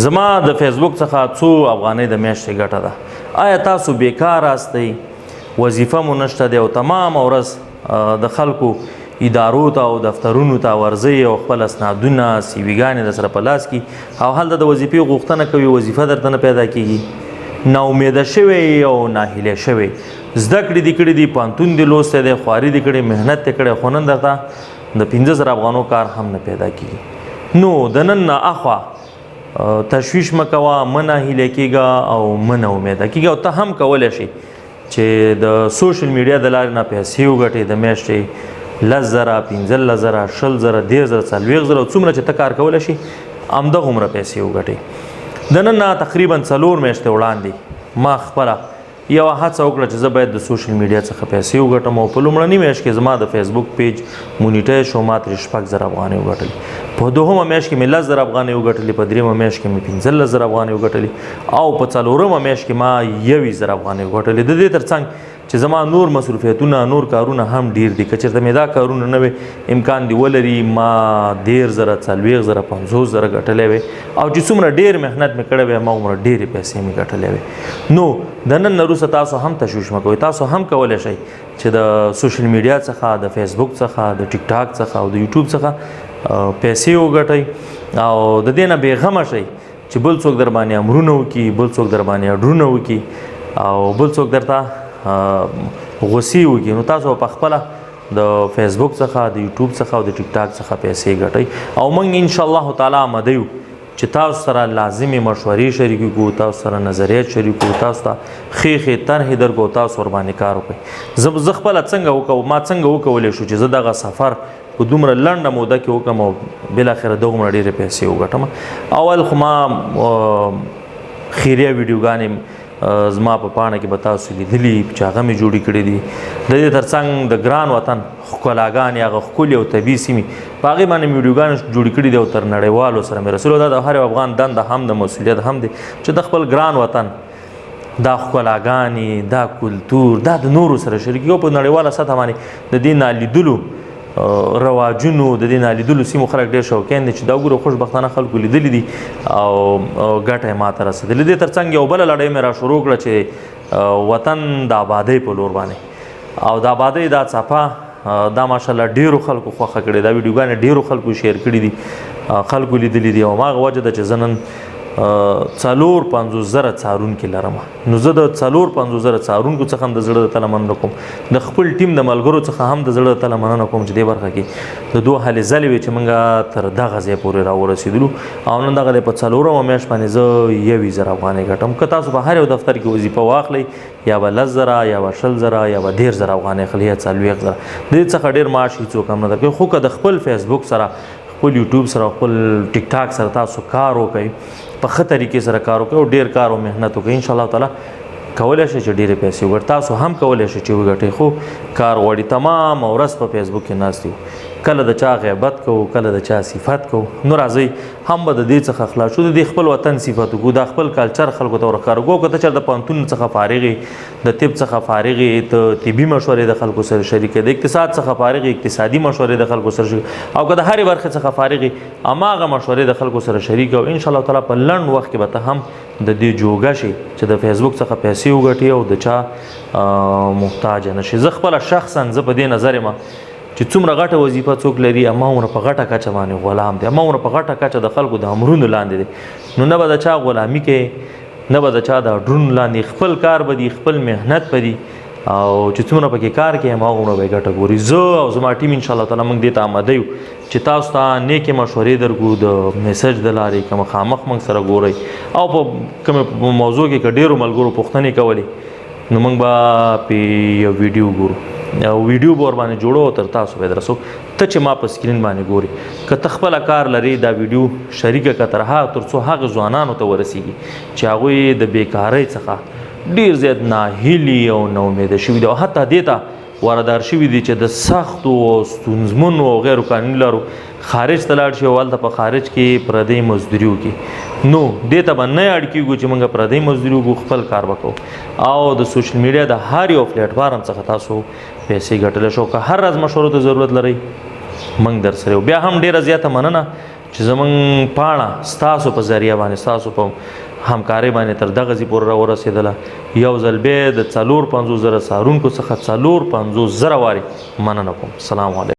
زما د فیسبوک څخه څو افغانۍ د میاشتې ګټه ده. آیا تاسو بیکار راستئ؟ وظیفه مو نشته دی او تمام ورځ د خلکو ادارو ته او دفترونو ته ورځئ او خپل اسنادونه سی ویګانې در سره په لاس کې او هلته د وظیفې غوښتنه کوي، وظیفه درته نه پیدا کېږي، ناامیده شوی او ناهیلی شوی، زده کړې دې کړي دي، پوهنتون دې لوستی دی، خواري دې کړې، محنت دې کړی، خو نن درته د 15,000 افغانو کار هم نه پیدا کېږي. نو د نن نه اخوا تشویش مه کوه، مه ناهیلی کېږه او مه ناامیده کېږه. او ته هم کولی شي چې د سوشل میډیا د لارې نه پیسې وګټې، د میاشتې 10,000 15,000 20,000 30,000 40,000 څومره چې ته کار کولی شي همدغومره پیسې وګټې. د نن نه تقریبا 4 میاشتې وړاندې ما خپله یوه هڅه وکړه چې زه باید د سوشل میډیا څخه پیسې وګټم او په لومړنۍ میاشت کې زما د فیسبوک پیج مونیټایز شو، ما ترې 6,000 افغانۍ وګټلې، په دوهمه میاشت کې مې 10,000 افغانۍ وګټلې، په دریمه میاشت کې مې 15,000 افغانۍ وګټلې او په څلورمه میاشت کې ما 21,000 افغانۍ وګټلې. د دې ترڅنګ چې زما نور مصروفیتونه نور کارونه هم ډیر دي، که چېرته مې دا کارونه نه وي امکان دی ولري ما 13,000 40,000 50,000 ګټلی وی او چې څومره ډیر محنت مې کړی وی هماغومره ډېرې پیسې مې ګټلی وی. نو د نن نه وروسته تاسو هم تشویش مه کوئ، تاسو هم کولی شئ چې د سوشل میډیا څخه، د فیسبوک څخه، د ټیک ټاک څخه او د یوټیوب څخه پیسې وګټئ او د دې نه بېغمه شئ چې بل څوک در باندې امرونه وکړي، بل څوک در باندې اډرونه وکړي او بل څوک درته غوسې وکړي. نو تاسو په خپله د فیسبوک څخه، د یوټیوب څخه او د ټیک ټاک څخه پیسې ګټئ او موږ انشاءالله تعالی آماده یو چې تاسو سره لازمې مشورې شریکې کړو، تاسو سره نظریات شریک کړو، تاسو ته ښې طرحې درکړو، تاسو ورباندې کار وکړئ. زه خپله څنګه وکړم، ما څنګه وکولی شو چې زه دغه سفر په دومره لنډه موده کې وکړم او بالاخره دغومره ډېرې پیسې وګټم. اول خو ما خیریه ویډیوګانې زما په پاڼه کې به تاسو لیدلي چې هغه مې جوړې کړې دي. د دې ترڅنګ د ګران وطن ښکلاګانې، هغه ښکلې او طبیعي سیمې په هغې باندې مې ویډیوګانې جوړې کړي دي او تر نړیوالو سره مې رسولو. دا د هر افغان دنده هم د مسؤلیت هم دی چې د خپل ګران وطن دا ښکلاګانې، دا کلتور، دا د نورو سره شریک کړي او په نړیواله سطحه باندې د دې نالیدلو رواجونو، د دې نالیدلو سیمو خلک ډېر شوقین دي چې دا ګوره خوشبختانه خلکو لیدلي دي او ګټه یې ما ته رسېدلې. دې ترڅنګ یو بله لړۍ مې را شروع کړه چې وطن د آبادۍ په لور باندې او د آبادۍ دا څپه دا ماشاءالله ډېرو خلکو خوښه کړې، دا ویډیوګانې ډېرو خلکو شیر کړي دي، خلکو لیدلي دي او هماغه وجه ده چې زه نن 54,000 څارونکي لرم. نو زه د 54,000 څارونکو څخه هم د زړه د تله مننه کوم، د خپل ټیم د ملګرو څخه هم د زړه د تله مننه کوم چې دې برخه کې د دوه هلې ځلې وې چې موږ تر دغه ځای پورې راورسېدلو او نن دغه دی په 4مه میاشت باندې زه 21,000 افغانۍ ګټم. که تاسو په هر یو دفتر کې وظیفه واخلئ یا به 10,000 یا به 20,000 یا به 13,000 افغانۍ اخلئ یا 40,000، د دې څخه ډېر معاش هېڅوک هم نه درکوي. خو که د خپل فیسبوک سره، خپل یوټیوب سره، خپل ټیک ټاک سره تاسو کار وکئ، په ښه طریقې سره کار وکړئ او ډېر کار او محنت وکړئ، انشاءالله تعالی کولی شئ چې ډېرې پیسې وګټئ. تاسو هم کولی شئ چې وګټئ، خو کار غواړي. تمام ورځ په فیسبوک کې ناست یو، کله د چا غیبت کوو، کله د چا صفت کوو. نو راځئ هم به د دې څخه خلاص شو، د دې خپل وطن صفت وکړو، دا خپل کلچر خلکو ته ورښکاره کړو. که ته چېرته پوهنتون څخه فارغ یې، د طب څخه فارغ یې، ته طبي مشورې د خلکو سره شریکې، د اقتصاد څخه فارغ یې، اقتصادي مشورې د خلکو سره شریک، او که د هرې برخې څخه فارغ یې هماغه مشورې د خلکو سره شریک او انشاءالله تعالی په لنډ وخت کې به ته هم د دې جوګه شي چې د فیسبوک څخه پیسې وګټي او د چا محتاج نه شي. زه خپله شخصا زه په دې نظر یم چې څومره غټه وظیفه څوک لري هماغومره په غټه کچه باندې غلام دی، هماغومره په غټه کچه د خلکو د امرونو لاندې دی. نو نه به د چا غلامي کوي، نه به د چا د اډرونو لاندې، خپل کار به دی، خپل محنت به دی او چې څومره پکې کار کوي هماغومره به یې ګټه ګوري. زه او زما ټیم انشاءالله تعالی موږ دې ته آماده یو چې تاسو ته نیکې مشورې درکړو د میسج د لارې، که مخامخ موږ سره ګورئ او په کومې موضوع کې که ډېرو ملګرو پوښتنې کولې نو موږ به پې یو ویډیو ګورو او ویډیو به ورباندې جوړو او تر تاسو به درسو. ته چې ما په سکرین باندې ګوري، که ته خپله کار لرې دا ویډیو شریکه کړه تر څو هغه ځوانانو ته ورسیږي چې هغوی د بیکارۍ څخه ډېر زیات ناهیلي او ناامیده شوي دي او حتی دې ته واردار شوي دي چې د سختو او ستونزمنو او غیر قانوني لارو خارج ته لاړ شي او هلته په خارج کې پردۍ مزدوري وکړي. نو دې ته به نه اړ کېږو چې موږ پردۍ مزدوري وکړو، خپل کار وکړو او د سوشل میډیا د هر یو پلیټفارم څخه تاسو پیسې ګټلی شو. که هر ورځ مشورو ته ضرورت لرئ موږ در سره یو. بیا هم ډېره زیاته مننه چې زمونږ پاڼه ستاسو په ذریعه باندې ستاسو په همکارۍ باندې تر دغه ځای پورې راورسېدله. یو ځل بیا د 450,000 څارونکو څخه 450,000 وارې مننه کوم. سلام علیکم.